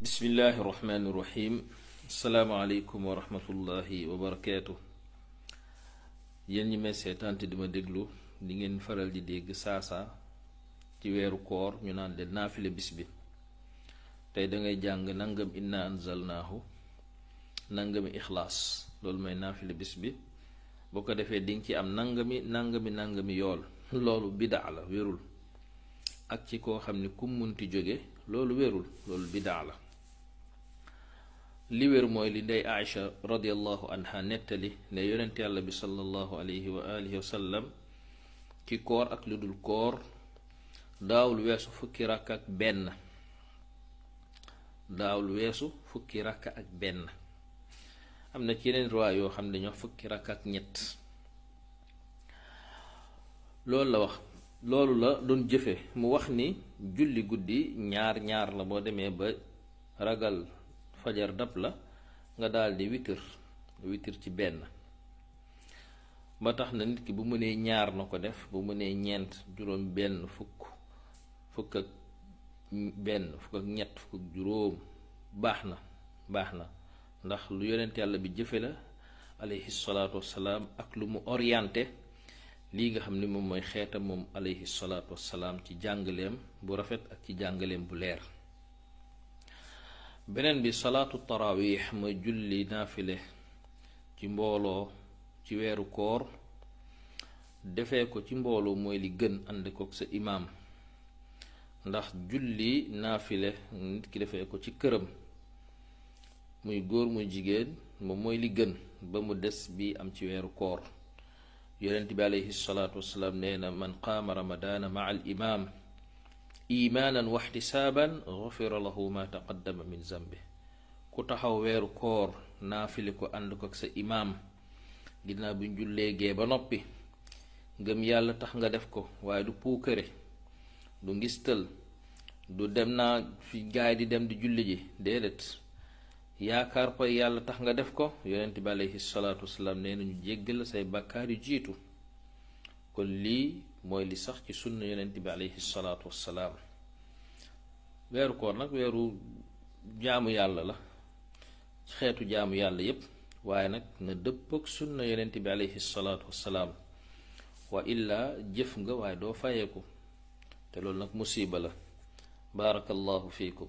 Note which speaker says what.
Speaker 1: bismillahi irrahmani irrahim asalaamaaleykum wa rahmatullahi wa barakaatu. Yéen ñi may seetaan te di ma déglu di ngeen faral di dégg saasa ci weeru koor ñu naan leen naafile bis bi. tey dangay jàng nangam inna anzalnaahu nangami ixlaas, loolu mooy naafile bis bi. boo ko defee dinga ci am nangami yool. loolu bidaa la, wérul. ak ci koo xam ne kum munti jóge loolu wérul, loolu bidaa la. li wér mooy li ndey Aïcha radiallahu anha nettali ne yonent yàlla bi sallallahu alayhi wa alihi wa sallam ci koor ak lu dul koor daawul weesu fukki rakk ak benn. am na ci yeneen riwaay yoo xam ne dañoo fukki rakk ak ñett. loolu la wax, loolu la doon jëfe. mu wax ni julli guddi ñaar la. boo demee ba ragal fajar dab la nga daldi witir ci benn. ba tax na nit ki bu mënee ñaar na ko def, bu mënee ñeent, juróom benn, fukk ak benn, fukk ak ñett, fukk ak juróom baax na ndax lu yonent yàlla bi jëfe la alayhi salaatu wassalaam, ak lu mu orienté lii nga xam ni moom mooy xeetam moom alayhi salaatu wassalaam ci jàngaleem bu rafet ak ci jàngaleem bu leer. beneen bi salaatu tarawih mooy julli naafile ci mbooloo ci weeru koor. defee ko ci mbooloo mooy li gën, ànd kook sa imaam. ndax julli naafile nit ki defee ko ci këram muy góor muy jigéen moom mooy li gën, ba mu des bi am ci weeru koor. yonent bi alayhi salaatu wassalaam nee na man qaama ramadaana maa al imaam imaanan wa ihtisaaban gufira lahu ma taqaddama min zambi. ku taxaw weeru koor naafile ko ànd ko ak sa imaam ginnaaw bi ñu jullee gee ba noppi, ngëm yàlla tax nga def ko, waaye du puukare, du ngistal, du dem naa fi gaay di dem di julli ji, déedéet. yaakaar ko yàlla tax nga def ko. yonent bi alayhi salaatu wasalaam nee nañu jéggal say bàkkaar yu jiitu. kon lii mooy li sax ci sunna yonent bi alayhi salaatu wasalaam. weeru koor nag weeru jaamu yàlla la, xeetu jaamu yàlla yépp, waaye nag na dëpp ak sunna yonent bi alayhi salaatu wasalaam. wa illaa jëf nga waaye doo fayeeku, te loolu nag musiba la. baarakallahu fiikum.